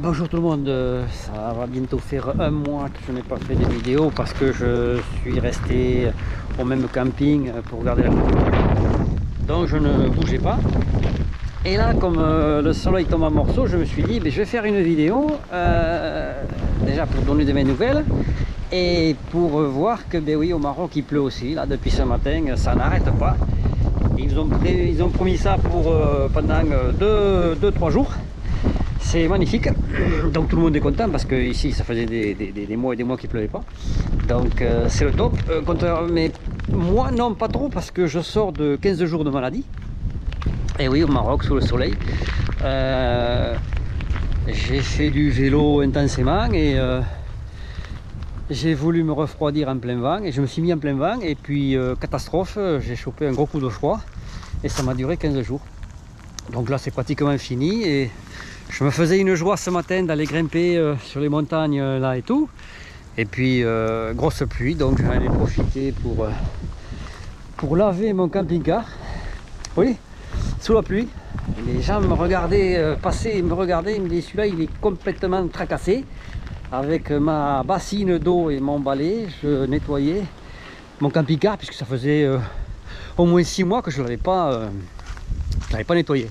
Bonjour tout le monde, ça va bientôt faire un mois que je n'ai pas fait de vidéo parce que je suis resté au même camping pour regarder la campagne. Donc je ne bougeais pas. Et là, comme le soleil tombe en morceaux, je me suis dit, je vais faire une vidéo déjà pour donner de mes nouvelles et pour voir que oui, au Maroc il pleut aussi. Là, depuis ce matin, ça n'arrête pas. Ils ont promis ça pour pendant 2-3 jours. C'est magnifique, donc tout le monde est content parce que ici ça faisait des mois et des mois qu'il ne pleuvait pas, donc c'est le top. Mais moi non, pas trop, parce que je sors de 15 jours de maladie, et oui, au Maroc sous le soleil. J'ai fait du vélo intensément et j'ai voulu me refroidir en plein vent et je me suis mis en plein vent et puis catastrophe, j'ai chopé un gros coup de froid et ça m'a duré 15 jours. Donc là c'est pratiquement fini et je me faisais une joie ce matin d'aller grimper sur les montagnes là et tout. Et puis grosse pluie, donc j'en ai profité pour laver mon camping-car. Oui, sous la pluie. Les gens me regardaient passer, ils me regardaient, ils me disaient celui-là il est complètement tracassé. Avec ma bassine d'eau et mon balai, je nettoyais mon camping-car puisque ça faisait au moins 6 mois que je ne l'avais pas nettoyé.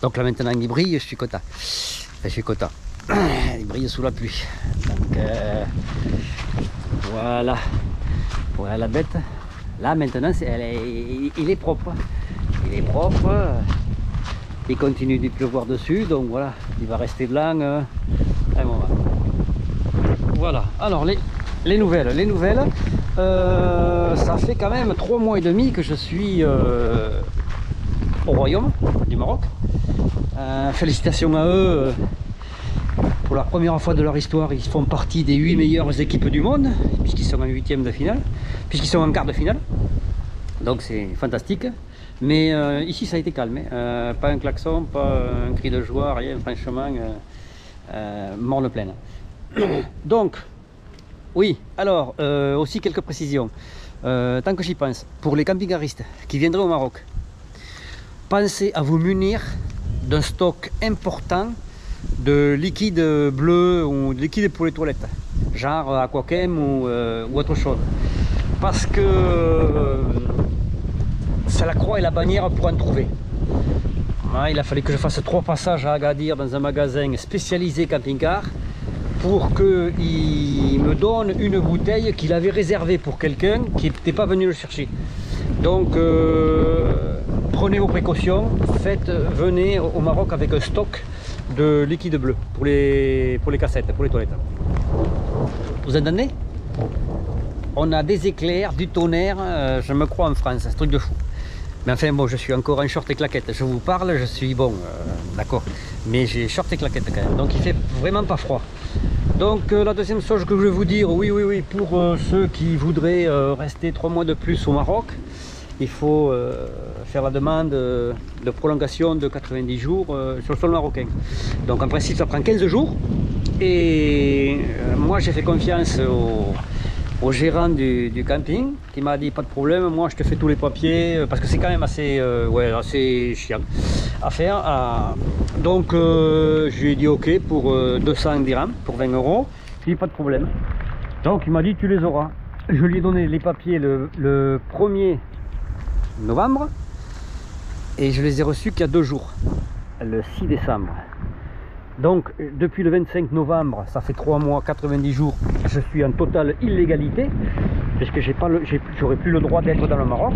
Donc là maintenant il brille, je suis content. Enfin, je suis content. Il brille sous la pluie. Donc voilà. Voilà la bête. Là maintenant il est propre. Il est propre. Il continue de pleuvoir dessus. Donc voilà, il va rester blanc un moment. Voilà. Alors les nouvelles. Les nouvelles. Ça fait quand même 3 mois et demi que je suis au Royaume du Maroc. Félicitations à eux, pour la première fois de leur histoire, ils font partie des 8 meilleures équipes du monde, puisqu'ils sont en 8e de finale, puisqu'ils sont en quart de finale, donc c'est fantastique. Mais ici ça a été calme, pas un klaxon, pas un cri de joie, rien, franchement, morne pleine. Donc, oui, alors, aussi quelques précisions, tant que j'y pense, pour les camping-caristes qui viendraient au Maroc, pensez à vous munir d'un stock important de liquide bleu ou de liquide pour les toilettes, genre Aquachem ou autre chose, parce que c'est la croix et la bannière pour en trouver. Il a fallu que je fasse 3 passages à Agadir dans un magasin spécialisé camping-car pour qu'il me donne une bouteille qu'il avait réservée pour quelqu'un qui n'était pas venu le chercher. Donc prenez vos précautions, venez au Maroc avec un stock de liquide bleu pour les cassettes, pour les toilettes. Vous entendez? On a des éclairs, du tonnerre, je me crois en France, c'est un truc de fou. Mais enfin bon, je suis encore en short et claquettes, je vous parle, je suis bon, d'accord, mais j'ai short et claquettes quand même, donc il fait vraiment pas froid. Donc la deuxième chose que je voulais vous dire, oui, pour ceux qui voudraient rester 3 mois de plus au Maroc, il faut faire la demande de prolongation de 90 jours sur le sol marocain. Donc en principe ça prend 15 jours et moi j'ai fait confiance au gérant du camping qui m'a dit pas de problème, moi je te fais tous les papiers parce que c'est quand même assez chiant à faire. Donc je lui ai dit ok pour 200 dirhams, pour 20 €, il dit pas de problème. Donc il m'a dit tu les auras. Je lui ai donné les papiers le 1er novembre et je les ai reçus qu'il y a 2 jours, le 6 décembre. Donc depuis le 25 novembre, ça fait 3 mois, 90 jours, je suis en totale illégalité puisque j'aurais plus le droit d'être dans le Maroc.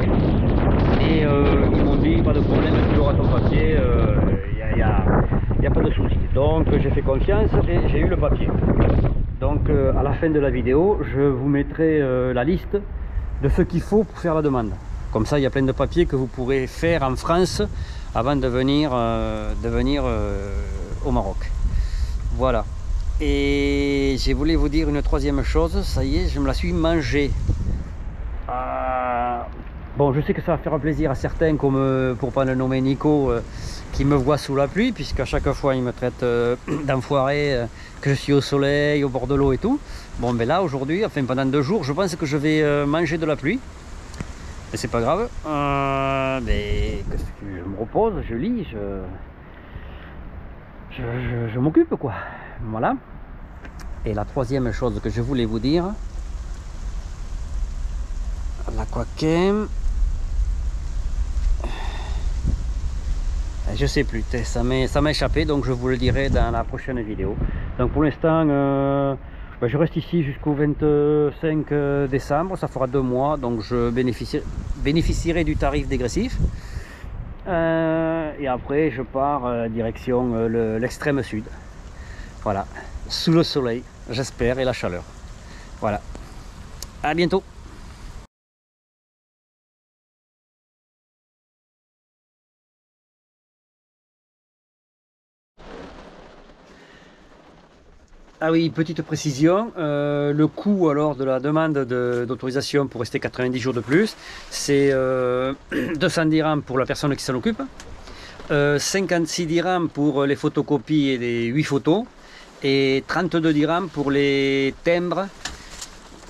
Et ils m'ont dit pas de problème, tu auras ton papier, il n'y a pas de souci. Donc j'ai fait confiance et j'ai eu le papier. Donc à la fin de la vidéo, je vous mettrai la liste de ce qu'il faut pour faire la demande. Comme ça, il y a plein de papiers que vous pourrez faire en France avant de venir, au Maroc. Voilà. Et je voulais vous dire une troisième chose, ça y est, je me la suis mangée. Bon, je sais que ça va faire plaisir à certains, comme pour pas le nommer Nico, qui me voit sous la pluie, puisqu'à chaque fois il me traite d'enfoiré, que je suis au soleil, au bord de l'eau et tout. Bon, ben là aujourd'hui, enfin pendant 2 jours, je pense que je vais manger de la pluie. Mais c'est pas grave. Mais je me repose, je lis, je m'occupe quoi. Voilà. Et la troisième chose que je voulais vous dire, l'Aquachem, je sais plus, ça m'a échappé, donc je vous le dirai dans la prochaine vidéo. Donc pour l'instant, je reste ici jusqu'au 25 décembre, ça fera 2 mois, donc je bénéficierai du tarif dégressif. Et après je pars direction l'extrême sud. Voilà, sous le soleil, j'espère, et la chaleur. Voilà, à bientôt. Ah oui, petite précision, le coût alors de la demande d'autorisation pour rester 90 jours de plus, c'est 200 dirhams pour la personne qui s'en occupe, 56 dirhams pour les photocopies et les 8 photos, et 32 dirhams pour les timbres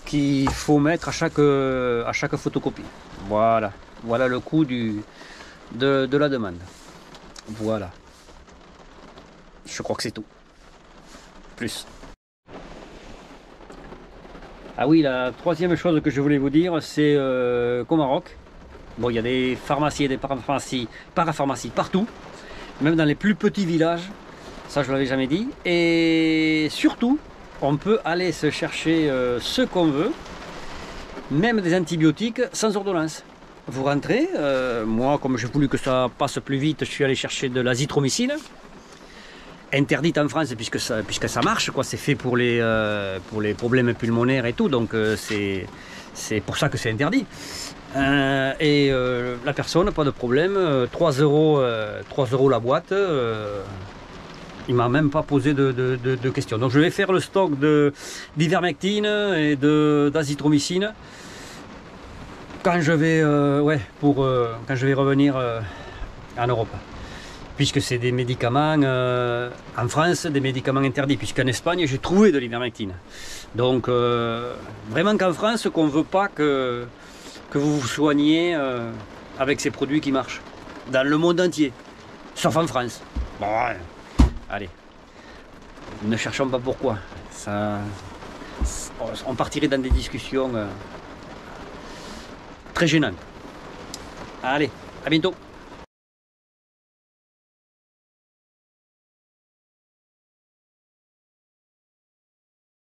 qu'il faut mettre à chaque photocopie. Voilà, voilà le coût de la demande. Voilà. Je crois que c'est tout. Plus. Ah oui, la troisième chose que je voulais vous dire, c'est qu'au Maroc, bon, il y a des pharmacies et des parapharmacies partout, même dans les plus petits villages, ça je ne l'avais jamais dit, et surtout, on peut aller se chercher ce qu'on veut, même des antibiotiques sans ordonnance. Vous rentrez, moi comme j'ai voulu que ça passe plus vite, je suis allé chercher de l'azithromycine, interdite en France puisque ça marche, quoi. C'est fait pour les problèmes pulmonaires et tout, donc c'est pour ça que c'est interdit. La personne, pas de problème, 3 euros la boîte, il m'a même pas posé de questions. Donc je vais faire le stock d'ivermectine et d'azithromycine quand je vais quand je vais revenir en Europe. Puisque c'est des médicaments, en France, des médicaments interdits, puisqu'en Espagne, j'ai trouvé de l'ivermectine. Donc, vraiment qu'en France, qu'on ne veut pas que vous vous soigniez avec ces produits qui marchent. Dans le monde entier, sauf en France. Bon, ouais. Allez, ne cherchons pas pourquoi. On partirait dans des discussions très gênantes. Allez, à bientôt.